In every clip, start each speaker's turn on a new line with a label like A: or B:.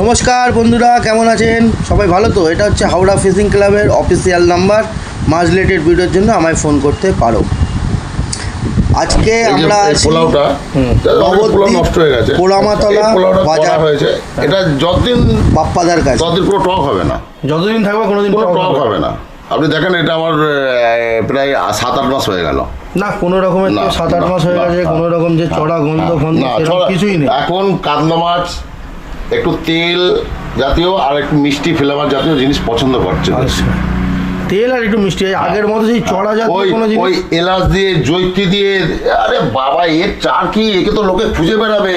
A: নমস্কার বন্ধুরা, কেমন আছেন সবাই? ভালো তো? এটা হচ্ছে হাওড়া ফিশিং ক্লাবের অফিসিয়াল নাম্বার। মাছ রিলেটেড ভিডিওর জন্য আমায় ফোন করতে পারো। আজকে আমরা
B: পোলাওটা নষ্ট হয়ে গেছে,
A: পোড়ামাতলা বাজার
B: হয়েছে। এটা যতদিন
A: বাপ্পাদার কাছে
B: ততদিন কোনো টক হবে না,
A: যতদিন থাকবে কোনোদিন
B: কোনো টক হবে না। আপনি দেখেন এটা আমার প্রায় 7-8 মাস হয়ে গেল।
A: না, কোনো রকমের 7-8 মাস হয়ে গেছে, কোনো রকম যে চড়া গন্ধ কিছুই নেই।
B: এখন কাতলা মাছ একটু তেল জাতীয় আর একটু মিষ্টি ফ্লেভার জাতীয় জিনিস পছন্দ করছে।
A: তেল আর একটু মিষ্টি, আগের মতো সেই চড়া জাতীয় কোনো জিনিস।
B: ওই এলাচ দিয়ে, জৈত্রী দিয়ে, আরে বাবা এর চার কি? একে তো লোকে খুঁজে বেড়াবে,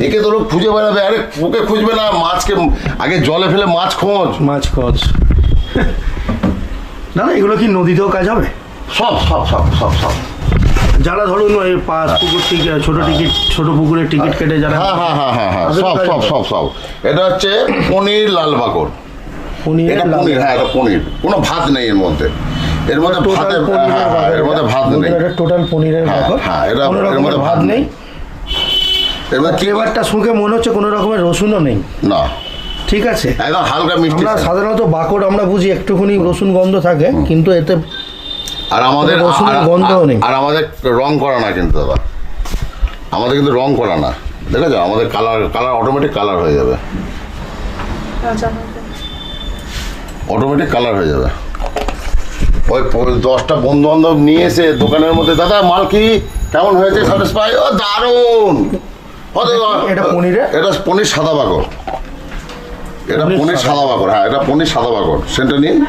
B: একে তো লোক খুঁজে বেড়াবে। আরে ওকে খুঁজবে না, মাছকে আগে জলে ফেলে মাছ খোঁজ।
A: দাদা এগুলো কি নদীতেও কাজ হবে?
B: সব সব সব সব সব
A: যারা ধরুন ওই পাঁচ পুকুর টিকিট, ছোট পুকুরের টিকিট কেটে যারা,
B: হ্যাঁ সব সব সব সব এটা হচ্ছে পনির লাল বাকর। এটা পনির, হ্যাঁ এটা পনির। কোনো ভাত নেই এর মধ্যে, এর মধ্যে ভাতের, এর মধ্যে ভাত নেই।
A: টোটাল পনিরের বাকর,
B: হ্যাঁ এটা এর মধ্যে
A: ভাত নেই। এর মধ্যে ফ্লেভারটা শুকে মনে হচ্ছে কোনো রকমের রসুনও নেই।
B: না,
A: ঠিক আছে,
B: একদম হালকা মিষ্টি।
A: আমরা সাধারণত বাকর আমরা বুঝি একটুখানি রসুন গন্ধ থাকে, কিন্তু এতে
B: আর আমাদের
A: রসুনের গন্ধও নেই।
B: আর আমাদের রং করা না কিন্তু দাদা, আমাদের কিন্তু রং করা না। দেখেছো আমাদের কালার অটোমেটিক কালার হয়ে যাবে, অটোমেটিক কালার হয়ে যাবে। ওই 10টা বন্ধু বান্ধব নিয়ে এসে দোকানের মধ্যে, দাদা মাল কি কেমন হয়েছে, স্যাটিসফাই? ও দারুণ।
A: এটা পনির,
B: এটা পনির সাদা বাকর, এটা পনির সাদা বাকর। হ্যাঁ এটা পনির সাদা বাকর, সেটা নিন।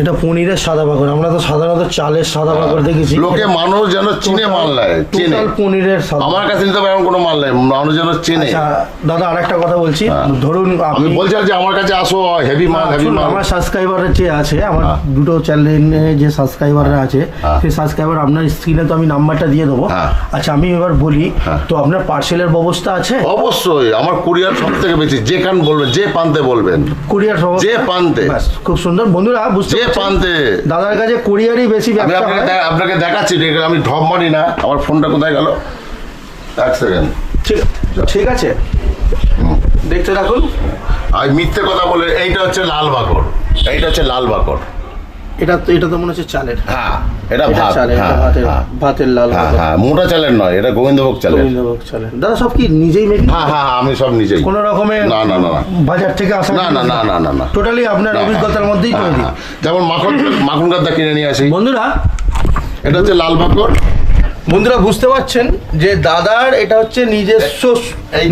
A: এটা পনিরের সাদা বাকর। আমরা তো সাধারণত চালের সাদা বাকর দেখেছি।
B: লোকে মানুষ যেন চিনে মাল নেয়, চিনে।
A: পনিরের সাদা,
B: আমার কাছে নিতে পারে এমন কোনো মাল নেই, মানুষ যেন চিনে।
A: দাদা আরেকটা কথা বলছি, ধরুন
B: আমি বলছি যে আমার কাছে আসো, হেভি মাল, হেভি মাল।
A: আমার সাবস্ক্রাইবারের যে আছে, আমার দুটো চ্যানেলে যে সাবস্ক্রাইবাররা আছে, সেই সাবস্ক্রাইবার আপনার স্ক্রিনে তো আমি নাম্বারটা দিয়ে দেবো। আচ্ছা আমি এবার বলি, তো আপনার পার্সেলের ব্যবস্থা আছে?
B: অবশ্যই, আমার কুরিয়ার সব থেকে বেশি। যেখান বলবেন, যে প্রান্তে বলবেন,
A: কুরিয়ার
B: যে প্রান্তে।
A: খুব সুন্দর বন্ধুরা, বুঝতে
B: প্রান্তে
A: দাদার কাছে কুরিয়ারই বেশি ব্যবসা।
B: আপনাকে দেখাচ্ছি, আমি ঢপ মারি না। আমার ফোনটা কোথায় গেল? এক সেকেন্ড।
A: ঠিক আছে, দেখতে রাখুন।
B: আর মিথ্যে কথা বলে, এইটা হচ্ছে লাল বাকর, এইটা হচ্ছে লাল বাকর।
A: এটা তো মনে হচ্ছে চালের।
B: হ্যাঁ এটা ভাত,
A: ভাতের লাল বাকর।
B: হ্যাঁ মোটা চালের নয়, এটা গোবিন্দভোগ চালের।
A: দাদা সব কি নিজেই মেকিং?
B: হ্যাঁ আমি সব নিজেই।
A: কোনো রকমের
B: না
A: বাজার থেকে আসা?
B: না,
A: টোটালি আপনার অভিজ্ঞতার মধ্যেই তৈরি।
B: যেমন মাখন গাদা কিনে নিয়ে আসি।
A: বন্ধুরা
B: এটা হচ্ছে লাল বাকর।
A: বন্ধুরা বুঝতে পারছেন যে দাদার এটা হচ্ছে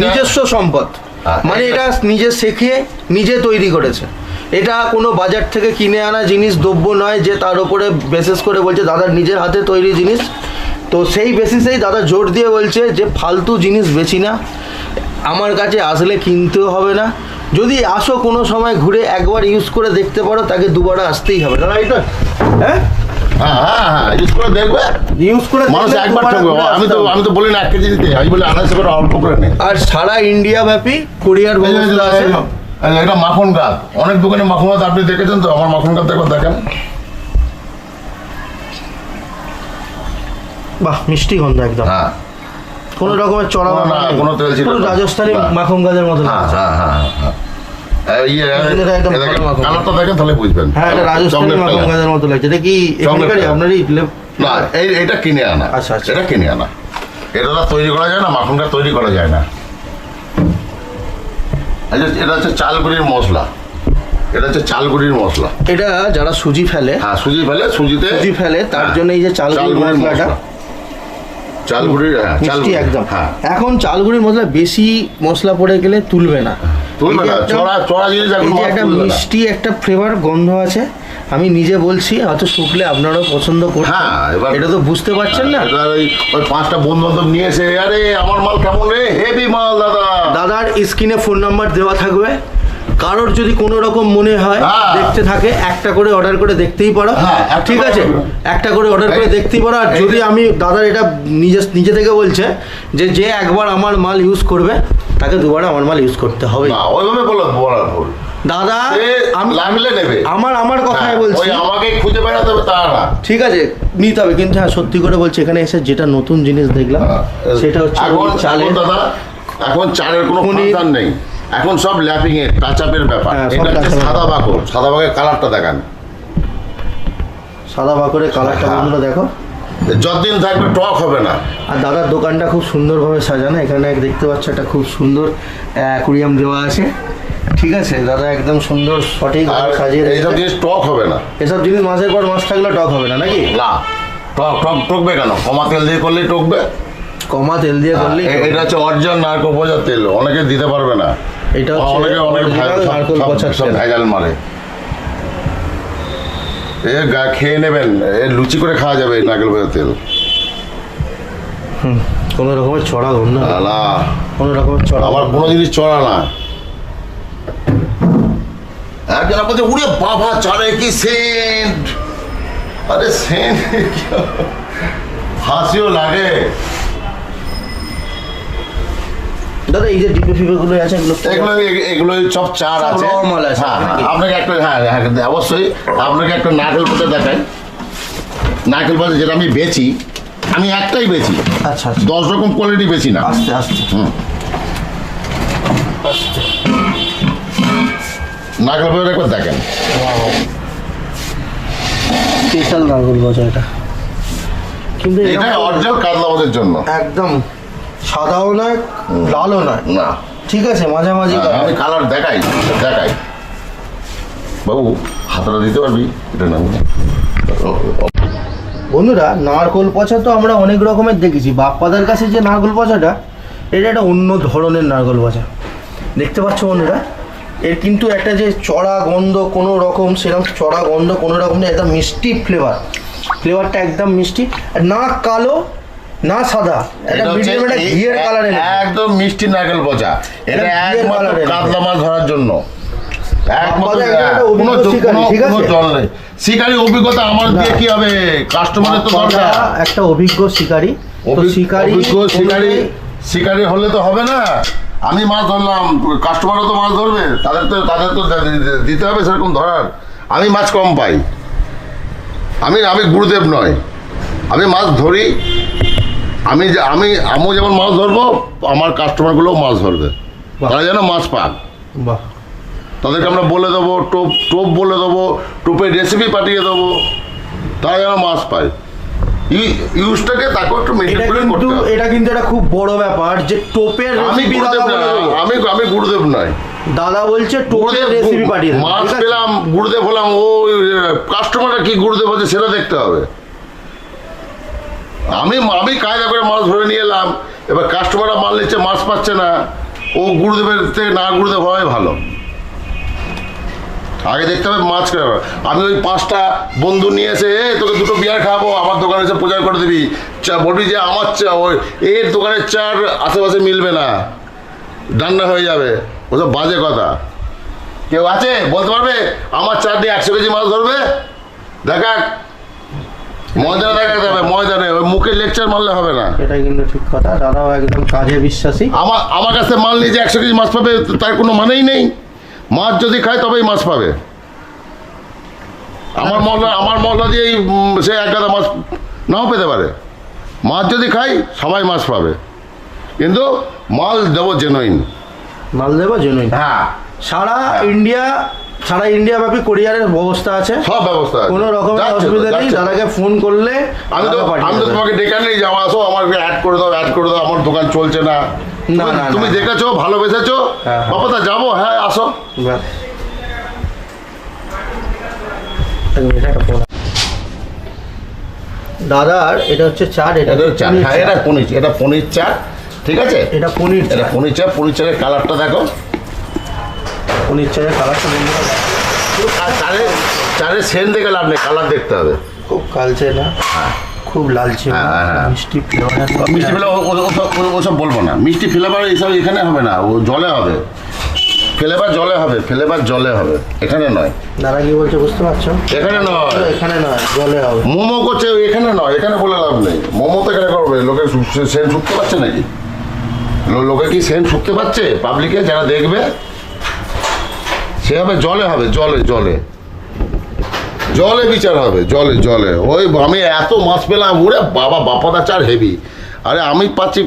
A: নিজস্ব সম্পদ, মানে এটা নিজে শেখে নিজে তৈরি করেছে। এটা কোনো বাজার থেকে কিনে আনা জিনিস, দ্রব্য নয় যে তার উপরে বেসিস করে বলছে দাদার নিজের হাতে তৈরি জিনিস। তো সেই বেসিসেই দাদা জোর দিয়ে বলছে যে ফালতু জিনিস বেচি না, আমার কাছে আসলে কিনতেও হবে না। যদি আসো কোনো সময় ঘুরে একবার ইউজ করে দেখতে পারো, তাকে দুবার আসতেই হবে। দাদা এটা
B: ইউজ করে দেখবে, ইউজ করে মানুষ একবার ঠকবে। আমি তো বলি না 1 কেজি দিতে, আমি বলি 250 করে অল্প করে নেই।
A: আর সারা ইন্ডিয়া ব্যাপী কুরিয়ার ব্যবস্থা আছে।
B: এটা মাখন গাছ, অনেক দোকানে মাখন গাছ আপনি দেখেছেন তো? আমার মাখন গাছ একবার দেখেন।
A: বাহ, মিষ্টি গন্ধ একদম।
B: হ্যাঁ,
A: কোনো রকমের চড়া
B: না, কোনো তেল ছিল না,
A: রাজস্থানি মাখন গাছের মতো।
B: কালারটা দেখেন তাহলে বুঝবেন।
A: হ্যাঁ, এটা রাজস্থানি মাখন গাছের মতো লাগছে। এটা কি আপনারই?
B: না, এটা কিনে আনা।
A: আচ্ছা,
B: এটা কিনে আনা। এটা তৈরি করা যায় না, মাখনটা তৈরি করা যায় না। এটা হচ্ছে চালগুড়ির মশলা, এটা হচ্ছে চালগুড়ির মশলা।
A: এটা যারা সুজি ফেলে,
B: সুজি ফেলে
A: তার জন্য এই যে চালগুড়ির মশলাটা,
B: চালগুড়ির
A: মিষ্টি একদম। এখন চালগুড়ির মশলা বেশি মশলা পড়ে গেলে তুলবে না।
B: চড়া জিনিস
A: একটা মিষ্টি একটা ফ্লেভার গন্ধ আছে। আমি নিজে বলছি, হয়তো শুকলে আপনারাও পছন্দ করছেন। এটা তো বুঝতে পারছেন না।
B: ওই 5টা বন্ধু বান্ধব নিয়ে এসে, আরে আমার মাল কেমন রে, হেভি মাল।
A: দাদার স্ক্রিনে ফোন নাম্বার দেওয়া থাকবে। কারোর যদি কোনো রকম মনে হয় দেখতে থাকে, একটা করে অর্ডার করে দেখতেই পারো। ঠিক আছে, একটা করে অর্ডার করে দেখতেই পারো। আর যদি আমি দাদার এটা নিজে থেকে বলছে যে একবার আমার মাল ইউজ করবে, তাকে দুবার আমার মাল ইউজ করতে হবে। দাদা আমার কথাই বলছি,
B: আমাকে খুঁজে বেড়াতে হবে তা না।
A: ঠিক আছে, নিতে হবে। কিন্তু হ্যাঁ, সত্যি করে বলছি, এখানে এসে যেটা নতুন জিনিস দেখলাম সেটা হচ্ছে চালের।
B: দাদা এখন চালের কোনো ফাংশন নেই। এখন সব ল্যাপিং এর টাচ আপের ব্যাপার।
A: হ্যাঁ, সব
B: এটা হচ্ছে
A: touch up।
B: সাদা বাকর, সাদা বাকরের কালারটা দেখান,
A: সাদা বাকরের কালারটা
B: হ্যাঁ।
A: বন্ধুরা দেখো।
B: যতদিন থাকবে টক হবে না।
A: আর দাদার দোকানটা খুব সুন্দরভাবে সাজানো, এখানে দেখতে পাচ্ছ একটা খুব সুন্দর অ্যাকুরিয়াম দেওয়া আছে, ঠিক আছে দাদা, একদম সুন্দর সঠিক
B: আর
A: সাজিয়ে
B: এইসব
A: রেখেছে।
B: জিনিস টক হবে না।
A: এসব জিনিস মাসের পর মাস থাকলে টক হবে না নাকি?
B: না, টকবে কেন? কমা তেল দিয়ে করলেই টকবে।
A: কমা তেল দিয়ে করলেই
B: এটা হচ্ছে অরিজিনাল নারকেল পচার তেল, অনেকে দিতে পারবে না।
A: এটা হচ্ছে
B: অনেকে
A: original নারকেল পচার
B: সব
A: তেল।
B: ভেজাল মারে। খেয়ে নেবেন, লুচি করে খাওয়া যাবে এই নারকেল পচার তেল।
A: কোনো রকমের চড়া গন্ধ নেই,
B: না,
A: কোনো রকমের চড়া
B: আমার কোনো জিনিস চড়া না। একজন বলছে উড়ে বাবা চারে কি সেন্ট, আরে সেন্ট হাসিও লাগে।
A: দাদা এই যে ডিপে ফিপে গুলো আছে
B: এগুলো সব চার
A: সব
B: আছে।
A: raw মাল আছে,
B: হ্যাঁ,
A: নাকি?
B: আপনাকে একটা অবশ্যই আপনাকে একটা নারকেল পচা দেখাই। নারকেল পচা যেটা আমি বেচি, আমি একটাই বেচি,
A: আচ্ছা আচ্ছা
B: 10 রকম কোয়ালিটি বেচি না।
A: আস্তে আস্তে
B: হুম।
A: আস্তে
B: নারকেল পচা একবার দেখেন।
A: স্পেশাল নারকেল গজা এটা, কিন্তু
B: এটা
A: এরকম
B: অরিজিনাল কাতলামাদের জন্য।
A: একদম সাদাও নয় লালও নয়,
B: না,
A: ঠিক আছে মাঝামাঝি
B: আমি
A: কালার।
B: কালার দেখাই। বাবু হাতটা দিতে পারবি? এটা না
A: বন্ধুরা নারকোল পচা তো আমরা অনেক রকমের দেখেছি, বাপ্পাদের কাছে যে নারকোল পচাটা এটা একটা অন্য ধরনের নারকোল পচা দেখতে পাচ্ছ বন্ধুরা। এর কিন্তু একটা যে চড়া গন্ধ কোনো রকম, সেরকম চড়া গন্ধ কোনো রকম নেই, একদম মিষ্টি ফ্লেভারটা একদম মিষ্টি, আর না কালো না সাদা, একটা মিডিয়াম একটা ঘিয়ের কালারে।
B: একদম মিষ্টি নারকেল পচা। এটা
A: ঘিয়ের
B: একমাত্র
A: colour এর
B: কাতলা মাছ ধরার জন্য।
A: বাপ্পাদা একটা অভিজ্ঞ শিকারী, ঠিক আছে?
B: শিকারী অভিজ্ঞতা আমার দিয়ে কি হবে? কাস্টমারের তো
A: বাপ্পাদা
B: দরকার।
A: একটা অভিজ্ঞ শিকারী, তো
B: শিকারী হলে তো হবে না। আমি মাছ ধরলাম, কাস্টমারও তো মাছ ধরবে, তাদের তো দিতে হবে সেরকম ধরার। আমি মাছ কম পাই, আমি গুরুদেব নয়, আমি মাছ ধরি। আমিও যেমন মাছ ধরবো, আমার কাস্টমারগুলোও মাছ ধরবে, তারা যেন মাছ পাক।
A: বাহ,
B: তাদেরকে আমরা বলে দেবো, টোপ বলে দেবো, টোপের রেসিপি পাঠিয়ে দেবো, তারা যেন মাছ পায়। ইউজটাকে তাকে একটু মেনটেন করে করতে হবে।
A: এটা কিন্তু একটা খুব বড় ব্যাপার যে টোপের
B: আমি
A: রেসিপি
B: গুরুদেব
A: দাদা
B: না,
A: বলে দেবো।
B: আমি গুরুদেব নয়।
A: দাদা বলছে টোপের রেসিপি পাঠিয়ে দেবো,
B: মাছ
A: ঠিক আছে?
B: পেলাম, গুরুদেব হলাম, ও কাস্টমাররা কি গুরুদেব হচ্ছে সেটা দেখতে হবে। আমি কায়দা করে মাছ ধরে নিয়ে এলাম, এবার কাস্টমাররা মাল নিচ্ছে, মাছ পাচ্ছে না, ও গুরুদেবের থেকে না গুরুদেব হওয়াই ভালো। আগে দেখতে হবে মাছ কেন। আমি ওই 5টা বন্ধু নিয়ে এসে তোকে 2টো বিয়ার খাওয়াবো, আমার দোকানে এসে প্রচার করে দিবি, বলবি যে আমার চা ওই এর দোকানের চার আশেপাশে মিলবে না, ডান্না হয়ে যাবে, ওসব বাজে কথা। কেউ আছে বলতে পারবে আমার চার দিয়ে 100 কেজি মাছ ধরবে? দেখা ময়দানে দেখাতে হবে, ময়দানে, ওই মুখে লেকচার মারলে হবে না।
A: এটাই কিন্তু ঠিক কথা, দাদাও একদম কাজে বিশ্বাসী।
B: আমার কাছে মাল নিয়ে যে 100 কেজি মাছ পাবে তার কোনো মানেই নেই। মাছ যদি খায় তবেই মাছ পাবে। আমার মশলা দিয়েই সে এক গাদা মাছ নাও পেতে পারে। মাছ যদি খাই সবাই মাছ পাবে, কিন্তু মাল দেবো জেনুইন।
A: মাল দেবো জেনুইন।
B: হ্যাঁ,
A: সারা ইন্ডিয়া ব্যাপী কোরিয়ারের ব্যবস্থা আছে,
B: সব ব্যবস্থা আছে।
A: কোনো রকমের
B: যাচ্ছে তো,
A: অসুবিধা নেই।
B: যাচ্ছে তো।
A: দাদাকে ফোন করলে
B: আমি তো তোমাকে ডেকে নিয়ে যাবো, আসো আমার অ্যাড করে দাও, আমার দোকান চলছে না।
A: না, না,
B: তুমি
A: না।
B: দেখেছো, ভালোবেসেছো,
A: হ্যাঁ, হ্যাঁ।
B: বাবা তা যাবো, হ্যাঁ আসো।
A: দাদার এটা হচ্ছে চাট, এটা
B: এটা
A: হচ্ছে
B: চাট,
A: পনির
B: হ্যাঁ
A: চাট।
B: এটা পনির চাট, ঠিক আছে?
A: এটা পনির
B: এটা
A: চাট।
B: পনির চাটের কালারটা দেখো।
A: পনির চাটের কালারটা বন্ধুরা
B: চারের সেন্ট দেখে লাভ নেই, কালার দেখতে হবে।
A: খুব কালচে না, খুব লালচে,
B: হ্যাঁ।
A: মিষ্টি ফ্লেভার।
B: মিষ্টি ফ্লেভার ওসব বলবো না, মিষ্টি ফ্লেভার এইসব এখানে হবে না, ও জলে হবে। ফ্লেভার জলে হবে, এখানে নয়।
A: দাদা কি বলছে বুঝতে পারছো?
B: এখানে নয়,
A: এখানে নয়, জলে হবে।
B: মোমো করছে এখানে নয়, এখানে বলে লাভ নেই। মোমো তো এখানে করবে, লোকে সেন্ট শুকতে পারছে নাকি? লোকে কি সেন্ট শুকতে পারছে? পাবলিকে যারা দেখবে, সে হবে জলে, জলে বিচার হবে, জলে। ওই আমি এত মাছ পেলাম, ওরে বাবা বাপ্পাদা চার হেভি। আরে আমি পাচ্ছি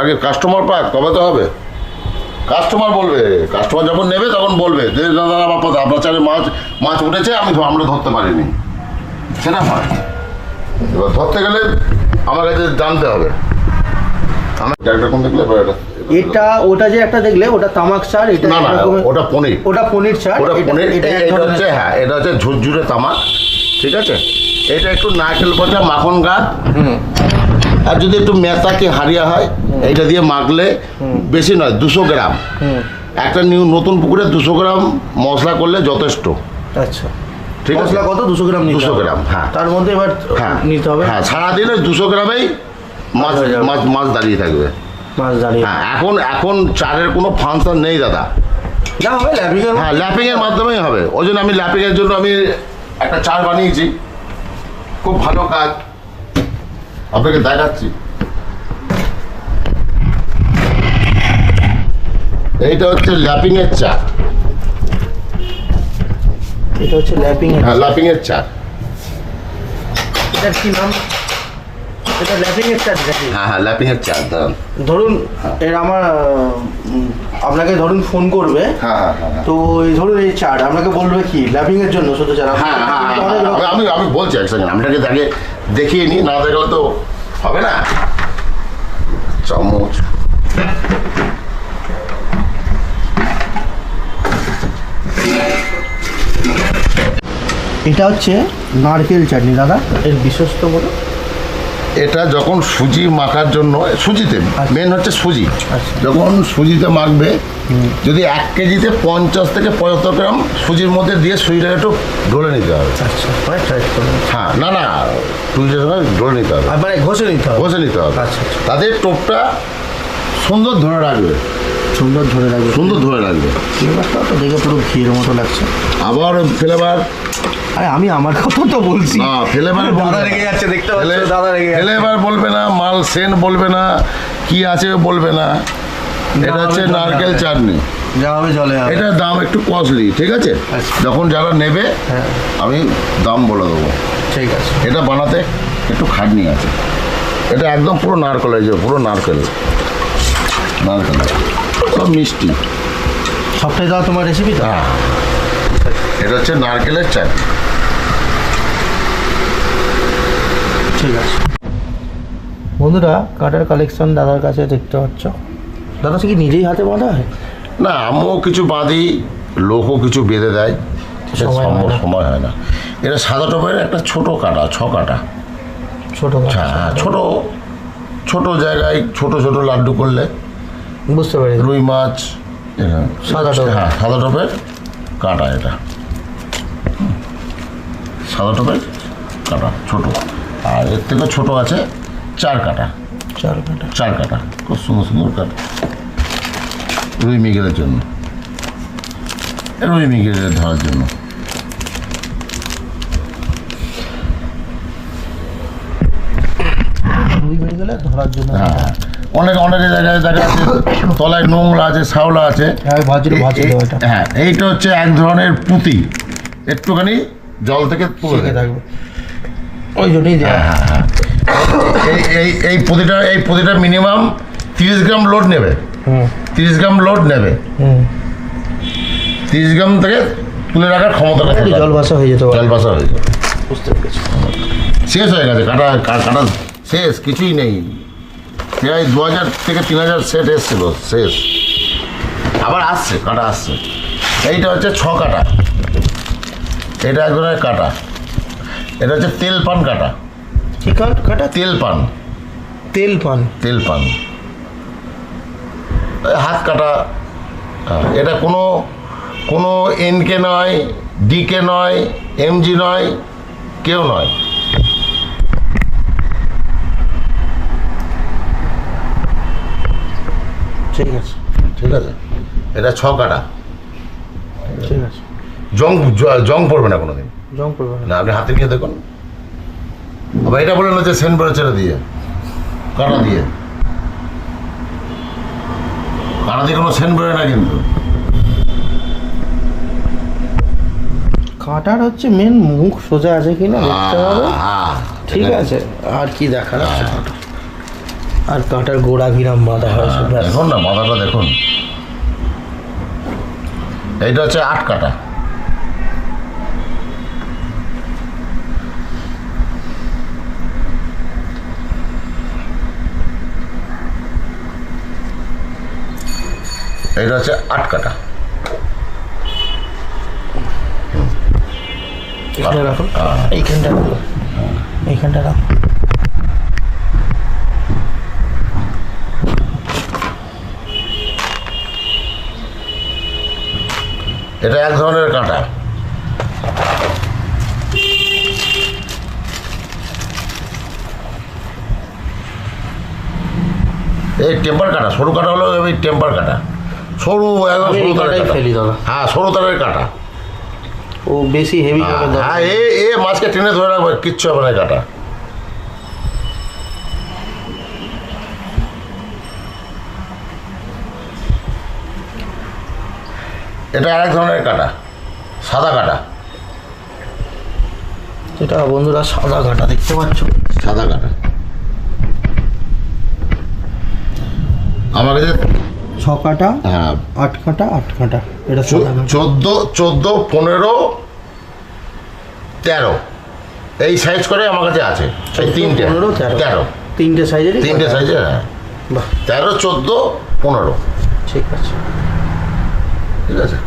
B: আগে কাস্টমার পাক, কবে তো হবে। কাস্টমার বলবে, কাস্টমার যখন নেবে তখন বলবে যে দাদা আপনার চারে মাছ উঠেছে, আমরা ধরতে পারিনি, সেটা হয়। এবার ধরতে গেলে আমার কাছে জানতে হবে। আমার একটা কোন দেখলে
A: এটা ওটা যে একটা দেখলে ওটা তামাক চার, এটা
B: না ওটা পনির,
A: ওটা পনির চার,
B: ওটা পনির।
A: এটা
B: এটা হচ্ছে হ্যাঁ, এটা হচ্ছে ঝুরঝুরে তামাক, ঠিক আছে। এটা একটু নারকেল পচা মাখন গাছ, আর যদি একটু মেথা হারিয়া হয় এইটা দিয়ে মাখলে বেশি নয় 200 গ্রাম, একটা নতুন পুকুরে 200 গ্রাম মশলা করলে যথেষ্ট।
A: আচ্ছা,
B: ঠিক আছে।
A: মশলা কত? 200 গ্রাম নিতে
B: 200
A: হবে।
B: গ্রাম, হ্যাঁ।
A: তার মধ্যে এবার
B: হ্যাঁ
A: নিতে হবে।
B: হ্যাঁ, সারাদিনে 200 গ্রামেই মাছ
A: হয়ে যাবে।
B: মাছ দাঁড়িয়ে থাকবে।
A: মাছ দাঁড়িয়ে
B: হ্যাঁ, এখন চারের কোনো ফাংশন নেই দাদা।
A: না হবে ল্যাপিং এর।
B: হ্যাঁ, ল্যাপিং এর মাধ্যমেই হবে। ওই জন্য আমি ল্যাপিং এর জন্য আমি একটা চার বানিয়েছি, খুব ভালো কাজ, আপনাকে দেখাচ্ছি। এইটা হচ্ছে ল্যাপিং এর চা।
A: এটা হচ্ছে ল্যাপিং এর।
B: হ্যাঁ, ল্যাপিং এর চা।
A: এটার কি নাম? এটা ল্যাপিং এর চার্জ নাকি?
B: হ্যাঁ, ল্যাপিং এর চা।
A: ধরুন এর আমার আপনাকে ধরুন ফোন করবে,
B: হ্যাঁ,
A: তো এই ধরুন এই চার আপনাকে বলবে কি ল্যাপিং এর জন্য শুধু চার?
B: হ্যাঁ, আমি বলছি এক সেকেন্ড, আপনাকে আগে দেখিয়ে নিই, না দেখলে তো হবে না। চামচ,
A: এটা হচ্ছে নারকেল চাটনি দাদা, এর বিশ্বস্ত বলো।
B: এটা যখন সুজি মাখার জন্য, সুজিতে মেন হচ্ছে সুজি,
A: আচ্ছা।
B: যখন সুজিতে মাখবে, যদি 1 কেজিতে 50 থেকে 75 গ্রাম সুজির মধ্যে দিয়ে সুজিটাকে একটু ঢলে নিতে হবে।
A: আচ্ছা, ট্রাই করুন।
B: হ্যাঁ, না সুজিটাকে ঢলে নিতে হবে,
A: আর মানে ঘষে নিতে হবে।
B: ঘষে নিতে হবে।
A: আচ্ছা, আচ্ছা।
B: তাদের টোপটা সুন্দর ধরে রাখবে,
A: সুন্দর ধরে রাখবে,
B: সুন্দর ধরে রাখবে।
A: ফ্লেভারটা তো দেখে পুরো ঘিয়ের মতো লাগছে।
B: আবার ফ্লেভার,
A: আরে আমি আমার কথা তো বলছি।
B: না ফ্লেভার
A: দাদা রেগে যাচ্ছে, দেখতে পাচ্ছ দাদা রেগে যাচ্ছে।
B: ফ্লেভার বলবে না, মাল সেন্ট বলবে না, কি আছে বলবে না। এটা হচ্ছে
A: হবে,
B: নারকেল
A: হবে।
B: চাটনি।
A: যা হবে জলে হবে।
B: এটার দাম একটু কস্টলি, ঠিক আছে।
A: আচ্ছা।
B: যখন যারা নেবে
A: হ্যাঁ,
B: আমি দাম বলে দেবো।
A: ঠিক আছে।
B: এটা বানাতে একটু খাটনি আছে। এটা একদম পুরো নারকেল, এই যে পুরো নারকেল সব মিষ্টি।
A: সবটাই দাও তোমার রেসিপি তো?
B: হ্যাঁ, এটা হচ্ছে নারকেলের চাটনি।
A: ঠিক আছে বন্ধুরা, কাটার কালেকশন দাদার কাছে দেখতে পাচ্ছ। দাদা কি নিজেই হাতে বাঁধা হয়?
B: না, আমিও কিছু বাঁধি, লোকও কিছু বেঁধে দেয়, সেটা
A: সময় হয় না।
B: সময় হয় না। এটা সাদা টপের একটা ছোট কাটা, 6 কাটা।
A: ছোট
B: হ্যাঁ, ছোট জায়গায় ছোট লাড্ডু করলে।
A: বুঝতে পারি।
B: রুই মাছ,
A: সাদা টবে।
B: হ্যাঁ, সাদা টপের কাটা এটা, সাদা টপের কাটা ছোট। আর এর থেকে ছোট আছে 4 কাটা, 4 কাটা, খুব সুন্দর কাটা। রুই মৃগেলের জন্য, রুই মৃগেলের ধরার জন্য।
A: ধরার জন্য।
B: হ্যাঁ, অনেক জায়গায় দেখা আছে তলায় নোংরা আছে, শ্যাওলা আছে। হ্যাঁ, এইটা হচ্ছে এক ধরনের পুঁতি, একটুখানি জল থেকে তুলে
A: থাকবে, ওই জন্যই।
B: হ্যাঁ, এই পুঁতিটা মিনিমাম 30 গ্রাম লোড নেবে। 30 গ্রাম লোড নেবে। 30 গ্রাম থেকে তুলে রাখার ক্ষমতাটা
A: জল ভাসা হয়ে যেতে পারে।
B: জল ভাসা হয়ে যাবে।
A: বুঝতে পেরেছি।
B: শেষ হয়ে গেছে কাটা শেষ, কিছুই নেই। প্রায় 2000 থেকে 3000 সেট এসছিল, শেষ। আবার আসছে, কাটা আসছে। এইটা হচ্ছে 6 কাটা, এটা এক ধরনের কাটা। এটা হচ্ছে তেল পান কাটা।
A: কি কাটা?
B: তেল পান। হাত কাটা। এটা কোনো এনকে নয়, ডিকে নয়, এমজি নয়, কেউ নয়।
A: ঠিক আছে।
B: এটা 6 কাটা।
A: ঠিক আছে।
B: জং পড়বে না কোনোদিন,
A: জং পড়বে
B: না। আপনি হাতে নিয়ে দেখুন। আবার এটা বলেন যে সেন্ট বেরোচ্ছে দিয়ে, কাটা দিয়ে কোনো সেন্ট বেরোয় না কিন্তু।
A: কাঁটার হচ্ছে মেন মুখ সোজা আছে কিনা দেখতে হবে। ঠিক আছে, আর কি দেখার আছে? আর কাঁটার গোড়া কিরাম বাঁধা হয়েছে।
B: দেখুন না, মাথাটা দেখুন, এইটা হচ্ছে 8 কাটা। এইটা হচ্ছে 8 কাটা।
A: এখানে রাখুন, এইখানটা রাখুন, এইখানটা রাখুন।
B: এটা এক ধরনের কাঁটা। এই টেম্পার কাটা, সরু কাটা হলো এই টেম্পার কাটা, সরু একদম
A: আমি
B: সরু
A: এই
B: তারের
A: কাটাই
B: কাটা।
A: ফেলি দাদা।
B: হ্যাঁ, সরু তারের কাটা।
A: ও বেশি হেভি হবে দাদা।
B: হ্যাঁ, এ মাছকে টেনে ধরে রাখবে, কিচ্ছু হবে না এই কাটা। এটা আরেক ধরনের কাটা, সাদা কাটা।
A: এটা বন্ধুরা সাদা কাটা দেখতে পাচ্ছ,
B: সাদা কাটা। আমার কাছে
A: 6 কাটা,
B: হ্যাঁ
A: 8 কাটা, 8 কাটা। এটা সাদা কাটা।
B: 14, 15, 13 এই সাইজ করে আমার কাছে আছে। এই 3টে
A: 15, 13 তিনটে সাইজেরই
B: 3টে সাইজে। হ্যাঁ,
A: বাহ,
B: 13, 14, 15।
A: ঠিক আছে।
B: ঠিক আছে।